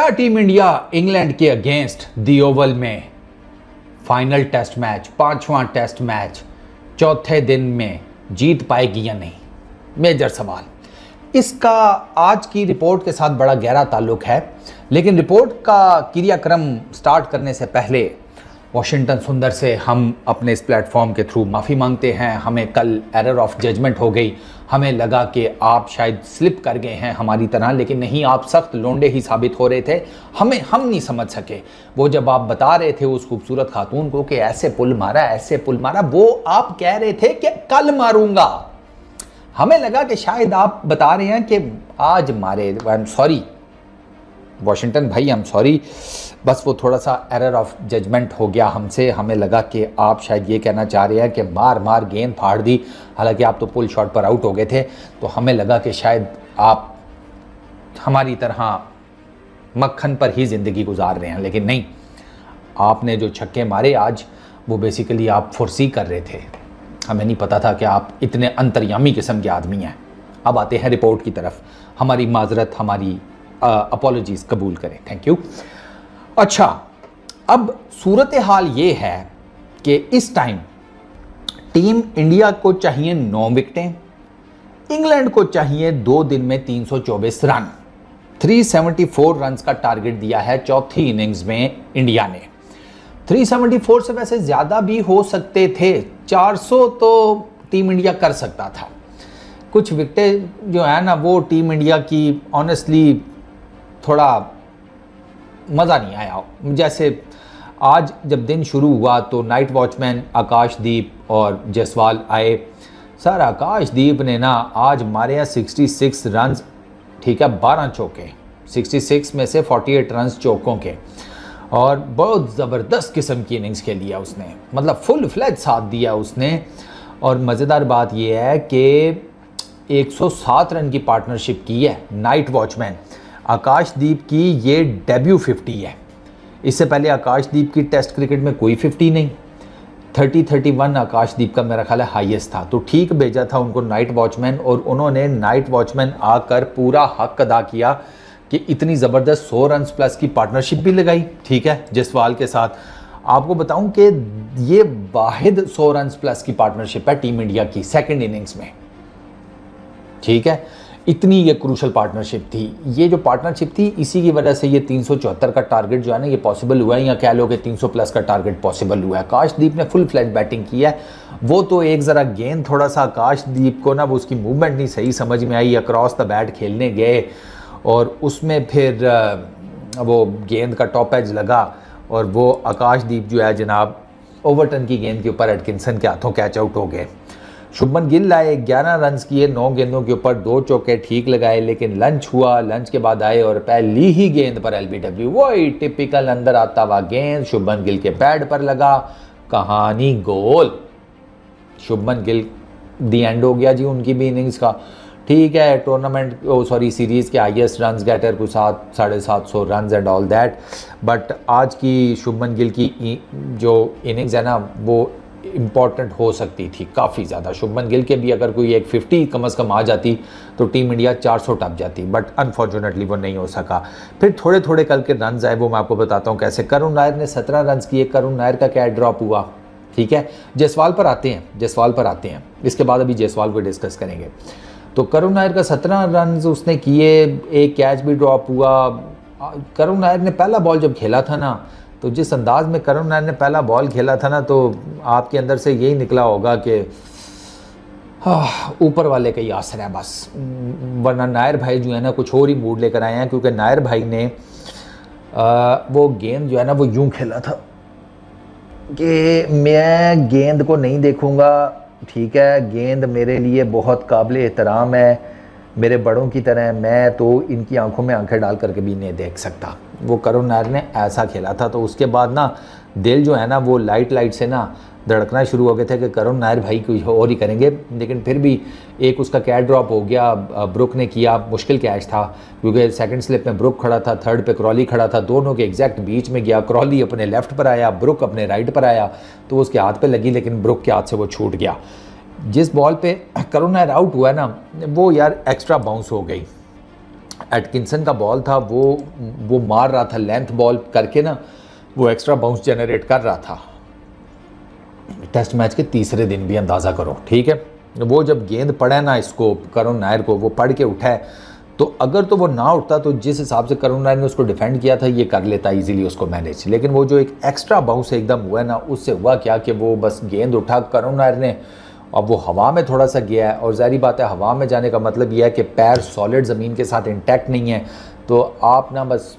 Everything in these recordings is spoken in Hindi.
क्या टीम इंडिया इंग्लैंड के अगेंस्ट दी ओवल में फाइनल टेस्ट मैच, पांचवां टेस्ट मैच चौथे दिन में जीत पाएगी या नहीं? मेजर सवाल। इसका आज की रिपोर्ट के साथ बड़ा गहरा ताल्लुक है, लेकिन रिपोर्ट का क्रियाक्रम स्टार्ट करने से पहले वॉशिंगटन सुंदर से हम अपने इस प्लेटफॉर्म के थ्रू माफ़ी मांगते हैं। हमें कल एरर ऑफ जजमेंट हो गई। हमें लगा कि आप शायद स्लिप कर गए हैं हमारी तरह, लेकिन नहीं, आप सख्त लोंडे ही साबित हो रहे थे। हम नहीं समझ सके। वो जब आप बता रहे थे उस खूबसूरत खातून को कि ऐसे पुल मारा, ऐसे पुल मारा, वो आप कह रहे थे कि कल मारूंगा। हमें लगा कि शायद आप बता रहे हैं कि आज मारे। आई एम सॉरी वॉशिंगटन भाई, आई एम सॉरी। बस वो थोड़ा सा एरर ऑफ जजमेंट हो गया हमसे। हमें लगा कि आप शायद ये कहना चाह रहे हैं कि मार गेंद फाड़ दी, हालांकि आप तो पुल शॉट पर आउट हो गए थे। तो हमें लगा कि शायद आप हमारी तरह मक्खन पर ही ज़िंदगी गुजार रहे हैं, लेकिन नहीं। आपने जो छक्के मारे आज, वो बेसिकली आप फुर्सी कर रहे थे। हमें नहीं पता था कि आप इतने अंतर्यामी किस्म के आदमी हैं। अब आते हैं रिपोर्ट की तरफ। हमारी माजरत, हमारी अपॉलॉजीज़ कबूल करें, थैंक यू। अच्छा, अब सूरत हाल ये है कि इस टाइम टीम इंडिया को चाहिए 9 विकेटें, इंग्लैंड को चाहिए 2 दिन में 324 रन। 374 रन का टारगेट दिया है चौथी इनिंग्स में इंडिया ने। 374 से वैसे ज़्यादा भी हो सकते थे, 400 तो टीम इंडिया कर सकता था। कुछ विकेटें जो है ना, वो टीम इंडिया की ऑनेस्टली थोड़ा मज़ा नहीं आया। जैसे आज जब दिन शुरू हुआ तो नाइट वॉचमैन आकाशदीप और जायसवाल आए। सर आकाशदीप ने ना आज मारे हैं 66 रन, ठीक है, 12 चौके, 66 में से 48 रन चौकों के, और बहुत ज़बरदस्त किस्म की इनिंग्स खेली है उसने, मतलब फुल फ्लैज साथ दिया उसने। और मज़ेदार बात यह है कि 107 रन की पार्टनरशिप की है नाइट वॉचमैन। आकाशदीप की ये डेब्यू 50 है। इससे पहले आकाशदीप की टेस्ट क्रिकेट में कोई 50 नहीं। 31 आकाशदीप का मेरा ख्याल है हाईएस्ट था। तो ठीक भेजा था उनको नाइट वॉचमैन, और उन्होंने नाइट वॉचमैन आकर पूरा हक अदा किया कि इतनी ज़बरदस्त 100 रन प्लस की पार्टनरशिप भी लगाई, ठीक है, जायसवाल के साथ। आपको बताऊं कि ये वाहिद 100 रन प्लस की पार्टनरशिप है टीम इंडिया की सेकेंड इनिंग्स में, ठीक है। इतनी ये क्रूशल पार्टनरशिप थी। ये जो पार्टनरशिप थी, इसी की वजह से ये 374 का टारगेट जो है ना, ये पॉसिबल हुआ है, या कह लो कि 300 प्लस का टारगेट पॉसिबल हुआ है। आकाशदीप ने फुल फ्लैज बैटिंग की है। वो तो एक ज़रा गेंद थोड़ा सा आकाशदीप को ना, वो उसकी मूवमेंट नहीं सही समझ में आई, अक्रॉस द बैट खेलने गए और उसमें फिर वो गेंद का टॉप एज लगा, और वो आकाशदीप जो है जनाब ओवरटन की गेंद के ऊपर एटकिंसन के हाथों कैच आउट हो गए। शुभमन गिल आए, 11 रन किए 9 गेंदों के ऊपर, 2 चौके ठीक लगाए, लेकिन लंच हुआ। लंच के बाद आए और पहली ही गेंद पर एलबीडब्ल्यू, वही टिपिकल अंदर आता हुआ गेंद शुभमन गिल के पैड पर लगा, कहानी गोल। शुभमन गिल दी एंड हो गया जी उनकी भी इनिंग्स का, ठीक है। टूर्नामेंट सीरीज़ के हाईएस्ट रन गेटर को 750 run and all that. But आज की शुभमन गिल की जो इनिंग्स है ना, वो इम्पॉर्टेंट हो सकती थी काफ़ी ज़्यादा। शुभमन गिल के भी अगर कोई एक 50 कम अज़ कम आ जाती तो टीम इंडिया 400 टप जाती, बट अनफॉर्चुनेटली वो नहीं हो सका। फिर थोड़े थोड़े करके रन आए, वो मैं आपको बताता हूँ कैसे। करुण नायर ने 17 रन किए। करुण नायर का क्या ड्रॉप हुआ, ठीक है। जायसवाल पर आते हैं, इसके बाद अभी जायसवाल को डिस्कस करेंगे। तो करुण नायर का 17 रन उसने किए, एक कैच भी ड्रॉप हुआ। करुण नायर ने पहला बॉल जब खेला था ना, तो जिस अंदाज में करुण नायर ने पहला बॉल खेला था ना, तो आपके अंदर से यही निकला होगा कि ऊपर वाले का ही आसरा है बस। वरना नायर भाई जो है ना कुछ और ही मूड लेकर आए हैं, क्योंकि नायर भाई ने वो गेंद जो है ना वो यूं खेला था कि मैं गेंद को नहीं देखूंगा, ठीक है, गेंद मेरे लिए बहुत काबिल एहतराम है, मेरे बड़ों की तरह, मैं तो इनकी आंखों में आंखें डाल करके भी नहीं देख सकता। वो करुण नायर ने ऐसा खेला था। तो उसके बाद ना दिल जो है ना वो लाइट से ना धड़कना शुरू हो गए थे कि करुण नायर भाई कुछ और ही करेंगे, लेकिन फिर भी एक उसका कैच ड्रॉप हो गया। ब्रुक ने किया, मुश्किल कैच था क्योंकि सेकंड स्लिप में ब्रुक खड़ा था, थर्ड पे क्रॉली खड़ा था, दोनों के एग्जैक्ट बीच में गया। क्रॉली अपने लेफ्ट पर आया, ब्रुक अपने राइट पर आया, तो उसके हाथ पे लगी, लेकिन ब्रुक के हाथ से वो छूट गया। जिस बॉल पे करुण नायर आउट हुआ ना, वो यार एक्स्ट्रा बाउंस हो गई। एटकिंसन का बॉल था, वो मार रहा था लेंथ बॉल करके ना, वो एक्स्ट्रा बाउंस जनरेट कर रहा था। टेस्ट मैच के तीसरे दिन भी अंदाज़ा करो, ठीक है। वो जब गेंद पड़ा ना इसको, करुण नायर को, वो पढ़ के उठा है, तो अगर तो वो ना उठता तो जिस हिसाब से करुण नायर ने उसको डिफेंड किया था ये कर लेता इजीली उसको मैनेज। लेकिन वो जो एक एक्स्ट्रा बाउंस एकदम हुआ ना, उससे हुआ क्या कि वो बस गेंद उठा करुण नायर ने, अब वो हवा में थोड़ा सा गया है, और ज़ाहिर बात है हवा में जाने का मतलब यह है कि पैर सॉलिड ज़मीन के साथ इंटैक्ट नहीं है, तो आप ना बस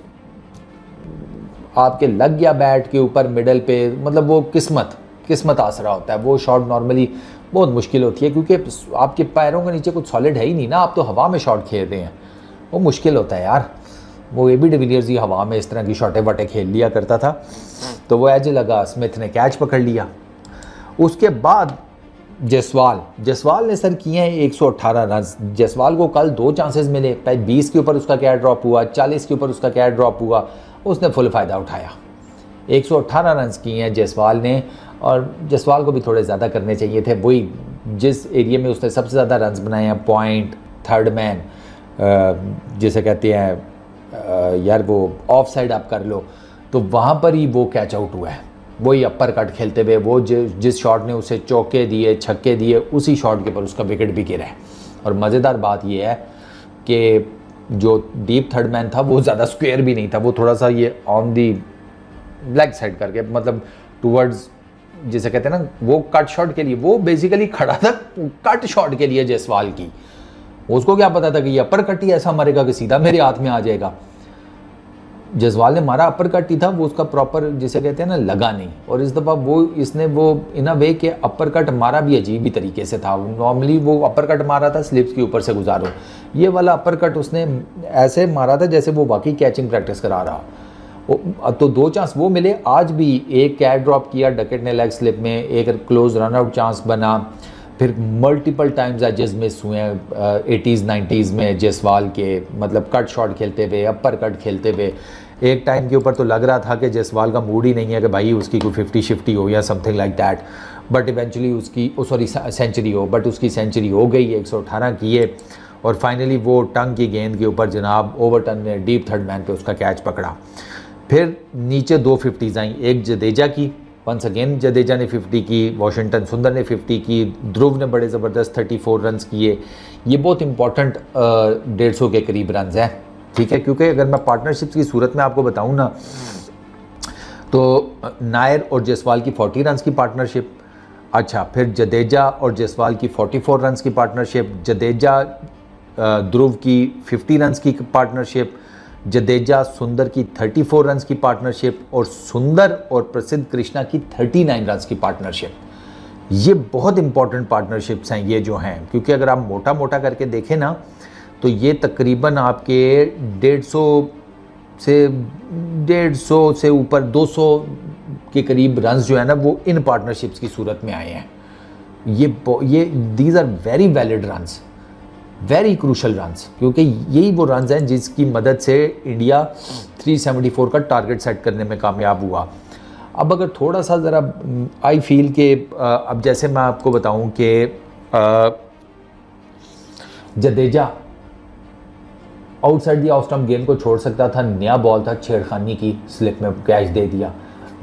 आपके लग गया बैट के ऊपर मिडल पे, मतलब वो किस्मत आसरा होता है। वो शॉट नॉर्मली बहुत मुश्किल होती है क्योंकि आपके पैरों के नीचे कुछ सॉलिड है ही नहीं ना, आप तो हवा में शॉट खेल रहे हैं, वो मुश्किल होता है यार। वो AB डिविलियर्स ही हवा में इस तरह की शॉटें वटे खेल लिया करता था, तो वो एज लगा, स्मिथ ने कैच पकड़ लिया। उसके बाद जयसवाल ने सर किए हैं 118 रन। जयसवाल को कल 2 चांसेस मिले, 20 के ऊपर उसका क्या ड्रॉप हुआ, 40 के ऊपर उसका क्या ड्रॉप हुआ, उसने फुल फ़ायदा उठाया। 118 रन किए हैं जयसवाल ने, और जयसवाल को भी थोड़े ज़्यादा करने चाहिए थे। वही जिस एरिया में उसने सबसे ज़्यादा रन्स बनाए हैं, पॉइंट, थर्ड मैन, जिसे कहते हैं यार वो ऑफ साइड आप कर लो, तो वहाँ पर ही वो कैच आउट हुआ है। वही अपर कट खेलते हुए वो जिस शॉट ने उसे चौके दिए, छक्के दिए, उसी शॉट के ऊपर उसका विकेट भी गिरा है। और मज़ेदार बात ये है कि जो डीप थर्ड मैन था वो ज़्यादा स्क्वायर भी नहीं था, वो थोड़ा सा ये ऑन दी लेग साइड करके, मतलब टूवर्ड्स, जिसे कहते हैं ना, वो कट शॉट के लिए, वो बेसिकली खड़ा था कट शॉट के लिए जयसवाल की। उसको क्या पता था कि ये अपर कट ही ऐसा मारेगा कि सीधा मेरे हाथ में आ जाएगा। जयसवाल ने मारा अपर कट ही था, वो उसका प्रॉपर जिसे कहते हैं ना लगा नहीं। और इस दफ़ा इसने वो इन अ वे के अपर कट मारा भी अजीब ही तरीके से था। नॉर्मली वो अपर कट मारा था स्लिप्स के ऊपर से गुजारो, ये वाला अपर कट उसने ऐसे मारा था जैसे वो बाकी कैचिंग प्रैक्टिस करा रहा। तो 2 चांस वो मिले, आज भी एक कैच ड्रॉप किया डकेट ने लेग स्लिप में, एक क्लोज रन आउट चांस बना, फिर मल्टीपल टाइम्स एजेस मिस हुए हैं 80s 90s में जयसवाल के, मतलब कट शॉट खेलते हुए, अपर कट खेलते हुए। एक टाइम के ऊपर तो लग रहा था कि जयसवाल का मूड ही नहीं है कि भाई उसकी कोई 50-50 हो या something like that, but eventually उसकी सेंचुरी हो, बट उसकी सेंचुरी हो गई, 118 किए। और फाइनली वो टंग की गेंद के ऊपर जनाब ओवरटन ने डीप थर्ड मैन पे उसका कैच पकड़ा। फिर नीचे 2 50s आई, एक जडेजा की, वंस अगेन जडेजा ने 50 की, वॉशिंगटन सुंदर ने 50 की, ध्रुव ने बड़े ज़बरदस्त 34 रन किए। ये बहुत इंपॉर्टेंट 150 के करीब रन हैं, ठीक है, क्योंकि अगर मैं पार्टनरशिप की सूरत में आपको बताऊं ना, तो नायर और जयसवाल की 40 रन की पार्टनरशिप, अच्छा फिर जडेजा और जयसवाल की 44 रन की पार्टनरशिप, जडेजा ध्रुव की 50 रन की पार्टनरशिप, जडेजा सुंदर की 34 रन की पार्टनरशिप, और सुंदर और प्रसिद्ध कृष्णा की 39 रन की पार्टनरशिप। ये बहुत इंपॉर्टेंट पार्टनरशिप्स हैं ये जो हैं, क्योंकि अगर आप मोटा मोटा करके देखें ना, तो ये तकरीबन आपके 150 से ऊपर 200 के करीब रन्स जो है ना, वो इन पार्टनरशिप्स की सूरत में आए हैं। ये these are very valid runs, very crucial runs, क्योंकि यही वो रन्स हैं जिसकी मदद से इंडिया 374 का टारगेट सेट करने में कामयाब हुआ। अब अगर थोड़ा सा ज़रा आई फील के अब जैसे मैं आपको बताऊं कि Jadeja outside the off stump गेंद को छोड़ सकता था, नया बॉल था, छेड़खानी की, स्लिप में कैच दे दिया।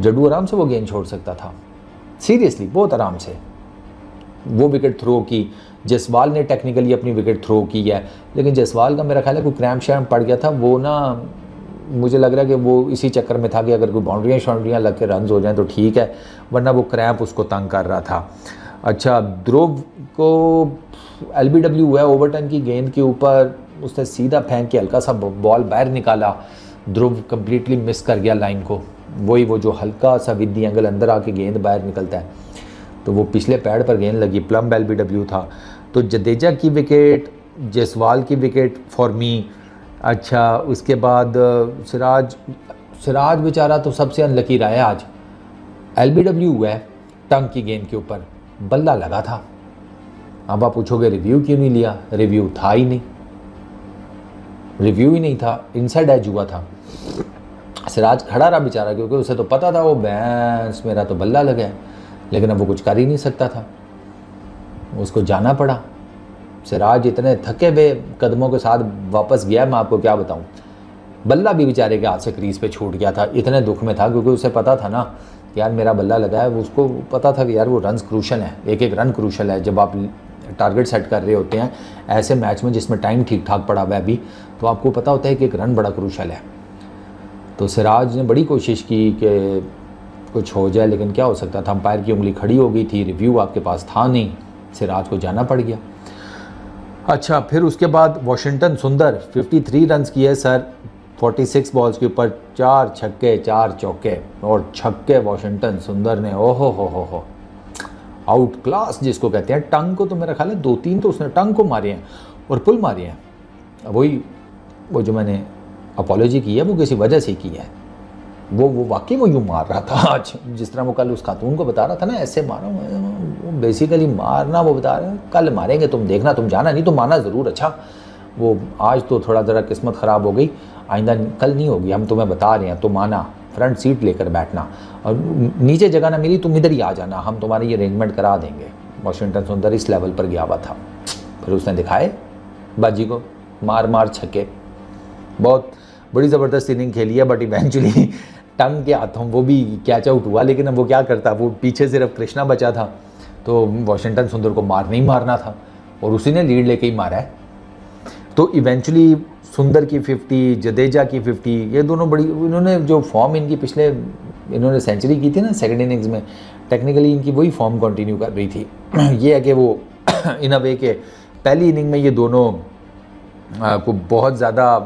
जड्डू आराम से वो गेंद छोड़ सकता था, सीरियसली बहुत आराम से। वो विकेट थ्रो की, जयसवाल ने टेक्निकली अपनी विकेट थ्रो की है, लेकिन जयसवाल का मेरा ख्याल है कोई क्रैम्प शैम्प पड़ गया था, वो ना मुझे लग रहा है कि वो इसी चक्कर में था कि अगर कोई बाउंड्रियाँ लग के रन हो जाएं तो ठीक है, वरना वो क्रैम्प उसको तंग कर रहा था। अच्छा, ध्रुव को LBW हुआ है ओवरटन की गेंद के ऊपर, उसने सीधा फेंक के हल्का सा बॉल बाहर निकाला, ध्रुव कम्प्लीटली मिस कर गया लाइन को। वही वो जो हल्का सा विद दी एंगल अंदर आके गेंद बाहर निकलता है, तो वो पिछले पैड पर गेंद लगी, प्लम LBW था। तो जडेजा की विकेट, जयसवाल की विकेट फॉर मी। अच्छा, उसके बाद सिराज बेचारा तो सबसे अनलकी रहा है आज, LBW हुआ है टंग की गेंद के ऊपर, बल्ला लगा था। अब आप पूछोगे रिव्यू क्यों नहीं लिया, रिव्यू था ही नहीं, रिव्यू ही नहीं था, इनसाइड एज हुआ था। सिराज खड़ा रहा बेचारा, क्योंकि उसे तो पता था वो बैंस मेरा तो बल्ला लगा है, लेकिन अब वो कुछ कर ही नहीं सकता था, उसको जाना पड़ा। सिराज इतने थके हुए कदमों के साथ वापस गया, मैं आपको क्या बताऊं। बल्ला भी बेचारे के हाथ से क्रीज पे छूट गया था, इतने दुख में था, क्योंकि उसे पता था ना कि यार मेरा बल्ला लगा है। उसको पता था कि यार वो रन क्रूशल है, एक एक रन क्रूशल है। जब आप टारगेट सेट कर रहे होते हैं ऐसे मैच में जिसमें टाइम ठीक ठाक पड़ा हुआ है अभी, तो आपको पता होता है कि एक रन बड़ा क्रूशल है। तो सिराज ने बड़ी कोशिश की कि कुछ हो जाए, लेकिन क्या हो सकता था, अंपायर की उंगली खड़ी हो गई थी, रिव्यू आपके पास था नहीं, सिराज को जाना पड़ गया। अच्छा, फिर उसके बाद वाशिंगटन सुंदर 53 रन किए सर 46 बॉल्स के ऊपर, 4 छक्के 4 चौके और छक्के वाशिंगटन सुंदर ने, ओहो हो आउट क्लास जिसको कहते हैं। टंग को तो मेरा ख्याल है 2-3 तो उसने टंग को मारे हैं और पुल मारे हैं। वही वो जो मैंने अपॉलोजी की है वो किसी वजह से की है, वो वाकई वो यूँ मार रहा था आज, जिस तरह वो कल उस खातून को बता रहा था ना, ऐसे मारा वो बेसिकली मारना, वो बता रहे कल मारेंगे तुम देखना, तुम जाना नहीं, तुम मारना ज़रूर। अच्छा, वो आज तो थोड़ा ज़रा किस्मत ख़राब हो गई, आइंदा कल नहीं होगी, हम तुम्हें बता रहे हैं, तुम आना, फ्रंट सीट लेकर बैठना, और नीचे जगह ना मिली तुम इधर ही आ जाना, हम तुम्हारी ये अरेंजमेंट करा देंगे। वाशिंगटन सुंदर इस लेवल पर गया हुआ था। फिर उसने दिखाए बाजी को, मार छक्के, बहुत बड़ी ज़बरदस्त इनिंग खेली है, बट इवेंचुअली टंग के हाथों वो भी कैच आउट हुआ। लेकिन अब वो क्या करता, वो पीछे सिर्फ कृष्णा बचा था, तो वाशिंगटन सुंदर को नहीं मारना था और उसी ने लीड लेके ही मारा है। तो इवेंचुअली सुंदर की 50, जडेजा की 50, ये दोनों बड़ी, इन्होंने जो फॉर्म इनकी पिछले, इन्होंने सेंचुरी की थी ना सेकंड इनिंग्स में, टेक्निकली इनकी वही फॉर्म कंटिन्यू कर रही थी। ये है कि वो इन अ वे के पहली इनिंग में ये दोनों को बहुत ज़्यादा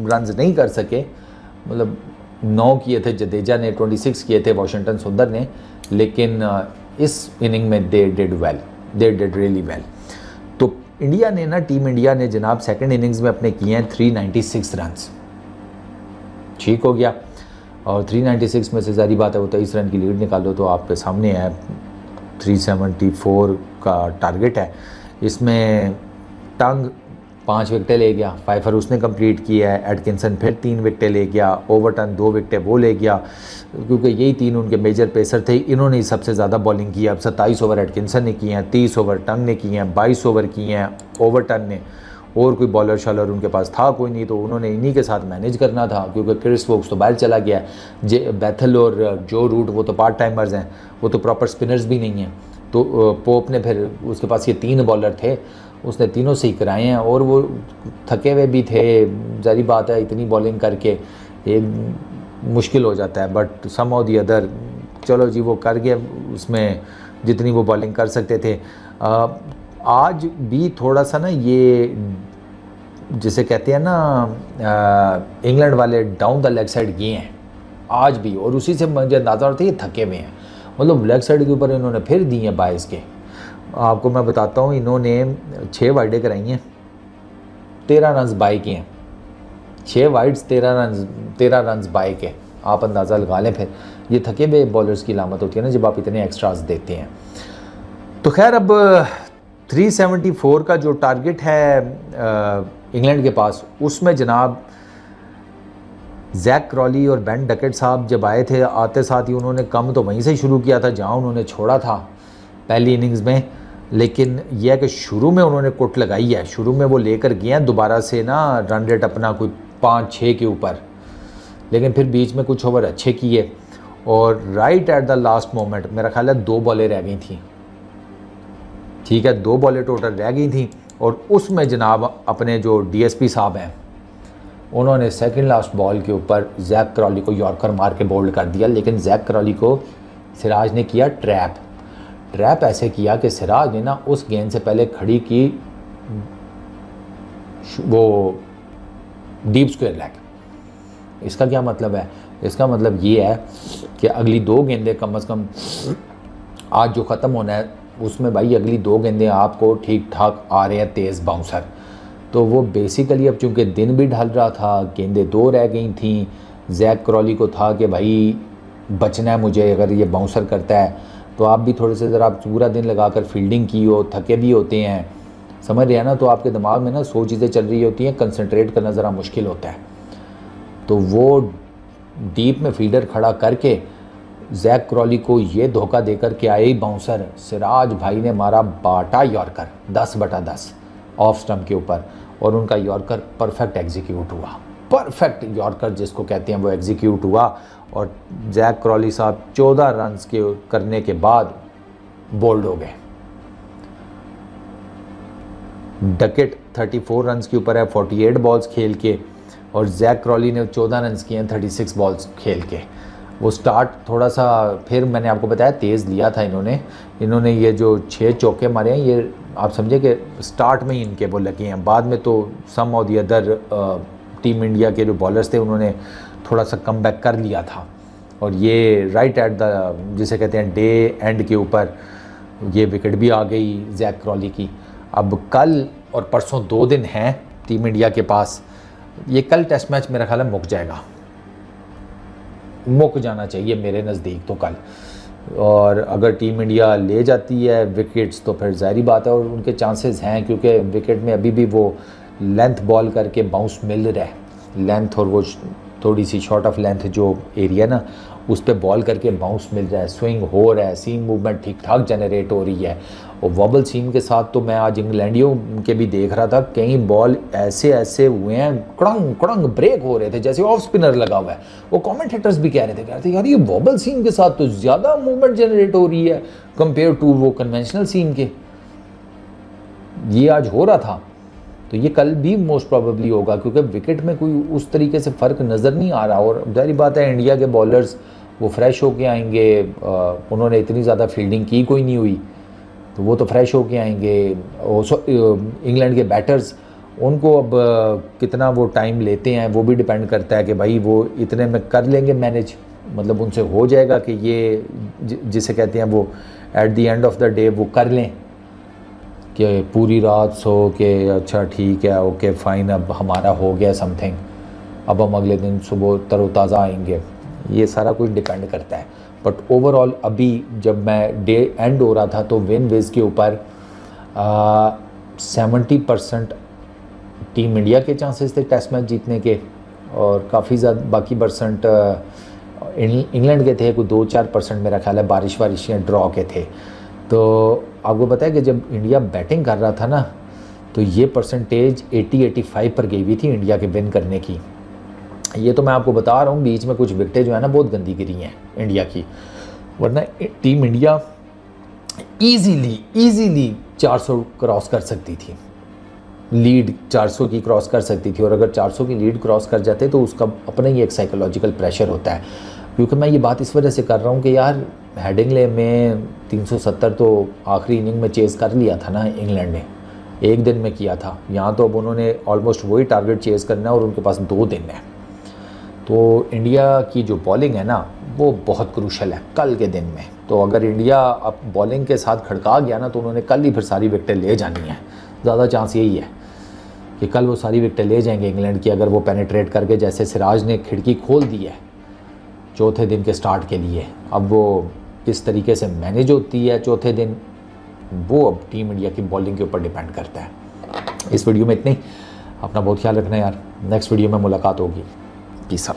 रन्स नहीं कर सके, मतलब 9 किए थे जडेजा ने, 26 किए थे वाशिंगटन सुंदर ने, लेकिन इस इनिंग में दे डिड रियली वेल। तो इंडिया ने ना, टीम इंडिया ने जनाब सेकंड इनिंग्स में अपने किए हैं 396 रन्स, ठीक हो गया। और 396 में से सारी बात है वो 23 रन की लीड निकालो तो आपके सामने है 374 का टारगेट है। इसमें टंग 5 विकेटें ले गया, फाइफर उसने कंप्लीट किया है, एटकिंसन फिर 3 विकेटें ले गया, ओवरटन 2 विकेटें वो ले गया, क्योंकि यही 3 उनके मेजर पेसर थे। इन्होंने ही सबसे ज़्यादा बॉलिंग की। अब 27 ओवर एटकिंसन ने किए हैं, 30 ओवर टंग ने किए हैं, 22 ओवर किए हैं ओवरटन ने, और कोई बॉलर शॉलर उनके पास था कोई नहीं, तो उन्होंने इन्हीं के साथ मैनेज करना था, क्योंकि क्रिस वोक्स तो बाहर चला गया है, बैथल और जो रूट वो तो पार्ट टाइमर्स हैं, वो तो प्रॉपर स्पिनर्स भी नहीं हैं। तो पोप ने फिर, उसके पास ये 3 बॉलर थे, उसने तीनों से ही कराए हैं, और वो थके हुए भी थे, जारी बात है इतनी बॉलिंग करके एक मुश्किल हो जाता है, but some of the other चलो जी वो कर गए उसमें जितनी वो बॉलिंग कर सकते थे। आज भी थोड़ा सा ना ये जिसे कहते हैं ना इंग्लैंड वाले डाउन द लेग साइड गए हैं आज भी, और उसी से मुझे अंदाज़ा होता है ये थके हुए हैं, मतलब लेग साइड के ऊपर इन्होंने फिर दिए हैं बाइस के। आपको मैं बताता हूँ, इन्होंने 6 वाइडें कराई हैं, 13 रन्स बाई किए हैं, 6 वाइड्स 13 रन्स बाई के, आप अंदाज़ा लगा लें। फिर ये थके हुए बॉलर्स की लामत होती है ना जब आप इतने एक्स्ट्रास देते हैं। तो खैर अब 374 का जो टारगेट है इंग्लैंड के पास, उसमें जनाब जैक क्रॉली और बेन डकेट साहब जब आए थे, आते साथ ही उन्होंने कम तो वहीं से शुरू किया था जहां उन्होंने छोड़ा था पहली इनिंग्स में, लेकिन यह है कि शुरू में उन्होंने कुट लगाई है, शुरू में वो लेकर गए हैं दोबारा से ना रन रेट अपना कोई 5-6 के ऊपर, लेकिन फिर बीच में कुछ ओवर अच्छे किए, और right at the last moment मेरा ख्याल है 2 बॉलें रह गई थी, ठीक है 2 बॉलें टोटल रह गई थी, और उसमें जनाब अपने जो डीएसपी साहब हैं उन्होंने सेकंड लास्ट बॉल के ऊपर जैक क्रॉली को यॉर्कर मार के बोल्ड कर दिया। लेकिन जैक क्रॉली को सिराज ने किया ट्रैप ऐसे किया कि सिराज ने ना उस गेंद से पहले खड़ी की वो डीप स्क्वायर लेग। इसका क्या मतलब है? इसका मतलब ये है कि अगली 2 गेंदें कम से कम आज जो ख़त्म होना है उसमें भाई अगली 2 गेंदें आपको ठीक ठाक आ रहे हैं तेज़ बाउंसर। तो वो बेसिकली अब चूँकि दिन भी ढल रहा था, गेंदें 2 रह गई थी, जैक क्रॉली को था कि भाई बचना है मुझे, अगर ये बाउंसर करता है तो आप भी थोड़े से ज़रा पूरा दिन लगाकर फील्डिंग की हो, थके भी होते हैं, समझ रहे हैं ना, तो आपके दिमाग में ना 100 चीज़ें चल रही होती हैं, कंसंट्रेट करना ज़रा मुश्किल होता है। तो वो डीप में फील्डर खड़ा करके जैक क्रॉली को ये धोखा देकर के आए ही बाउंसर, सिराज भाई ने मारा बाटा यॉर्कर 10/10, ऑफ स्टंप के ऊपर, और उनका यॉर्कर परफेक्ट एग्जीक्यूट हुआ। परफेक्ट यॉर्कर जिसको कहते हैं वो एग्जीक्यूट हुआ, और जैक क्रॉली साहब 14 रन्स के करने के बाद बोल्ड हो गए। डकेट 34 रन्स के ऊपर है 48 बॉल्स खेल के, और जैक क्रॉली ने 14 रन्स किए हैं 36 बॉल्स खेल के। वो स्टार्ट थोड़ा सा, फिर मैंने आपको बताया तेज़ लिया था इन्होंने ये जो 6 चौके मारे हैं, ये आप समझे कि स्टार्ट में ही इनके वो लगे हैं। बाद में तो some of the other Team India के जो बॉलर्स थे उन्होंने थोड़ा सा कम बैक कर लिया था, और ये राइट एट द जिसे कहते हैं डे एंड के ऊपर ये विकेट भी आ गई जैक क्रॉली की। अब कल और परसों 2 दिन हैं टीम इंडिया के पास। ये कल टेस्ट मैच मेरा ख्याल है मुक जाना चाहिए मेरे नज़दीक तो कल, और अगर टीम इंडिया ले जाती है विकेट्स तो फिर ज़ाहिरी बात है, और उनके चांसेस हैं क्योंकि विकेट में अभी भी वो लेंथ बॉल करके बाउंस मिल रहा है, लेंथ और वो थोड़ी सी शॉर्ट ऑफ लेंथ जो एरिया ना उस पर बॉल करके बाउंस मिल रहा है, स्विंग हो रहा है, सीम मूवमेंट ठीक ठाक जनरेट हो रही है। और वॉबल सीम के साथ तो मैं आज इंग्लैंडियों के भी देख रहा था, कई बॉल ऐसे हुए हैं कड़ंग कड़ंग ब्रेक हो रहे थे जैसे ऑफ स्पिनर लगा हुआ है। वो कमेंटेटर्स भी कह रहे थे यार ये वॉबल सीम के साथ तो ज़्यादा मूवमेंट जनरेट हो रही है कंपेयर टू वो कन्वेंशनल सीम के। ये आज हो रहा था तो ये कल भी मोस्ट प्रोबेबली होगा, क्योंकि विकेट में कोई उस तरीके से फ़र्क नज़र नहीं आ रहा। और जाहिर बात है इंडिया के बॉलर्स वो फ्रेश होके आएंगे, उन्होंने इतनी ज़्यादा फील्डिंग की कोई नहीं हुई तो वो तो फ्रेश होके आएंगे। इंग्लैंड के बैटर्स उनको अब कितना वो टाइम लेते हैं वो भी डिपेंड करता है कि भाई वो इतने में कर लेंगे मैनेज, मतलब उनसे हो जाएगा कि ये जिसे कहते हैं वो at the end of the day वो कर लें कि पूरी रात सो के अच्छा ठीक है ओके फ़ाइन अब हमारा हो गया समथिंग, अब हम अगले दिन सुबह तरोताज़ा आएंगे। ये सारा कुछ डिपेंड करता है। बट ओवरऑल अभी जब मैं डे एंड हो रहा था तो विन विज के ऊपर 70% टीम इंडिया के चांसेस थे टेस्ट मैच जीतने के, और काफ़ी ज़्यादा बाकी परसेंट इंग्लैंड के थे, कोई 2-4% मेरा ख्याल है बारिश या ड्रॉ के थे। तो आपको पता है कि जब इंडिया बैटिंग कर रहा था ना तो ये परसेंटेज 80-85 पर गई हुई थी इंडिया के विन करने की। ये तो मैं आपको बता रहा हूँ, बीच में कुछ विकेटें जो है ना बहुत गंदी गिरी हैं इंडिया की, वरना टीम इंडिया ईजीली 400 क्रॉस कर सकती थी, लीड 400 की क्रॉस कर सकती थी। और अगर 400 की लीड क्रॉस कर जाते तो उसका अपना ही एक साइकोलॉजिकल प्रेशर होता है। क्योंकि मैं ये बात इस वजह से कर रहा हूँ कि यार हेडिंगले में 370 तो आखिरी इनिंग में चेज़ कर लिया था ना इंग्लैंड ने, एक दिन में किया था। यहाँ तो अब उन्होंने ऑलमोस्ट वही टारगेट चेज़ करना है और उनके पास 2 दिन है। तो इंडिया की जो बॉलिंग है ना वो बहुत क्रूशल है कल के दिन में। तो अगर इंडिया अब बॉलिंग के साथ खड़का गया ना तो उन्होंने कल ही फिर सारी विकेटें ले जानी है। ज़्यादा चांस यही है कि कल वो सारी विकेटें ले जाएंगे इंग्लैंड की, अगर वो पेनिट्रेट करके, जैसे सिराज ने खिड़की खोल दी है चौथे दिन के स्टार्ट के लिए। अब वो किस तरीके से मैनेज होती है चौथे दिन, वो अब टीम इंडिया की बॉलिंग के ऊपर डिपेंड करता है। इस वीडियो में इतनी, अपना बहुत ख्याल रखना यार। नेक्स्ट वीडियो में मुलाकात होगी। Peace out.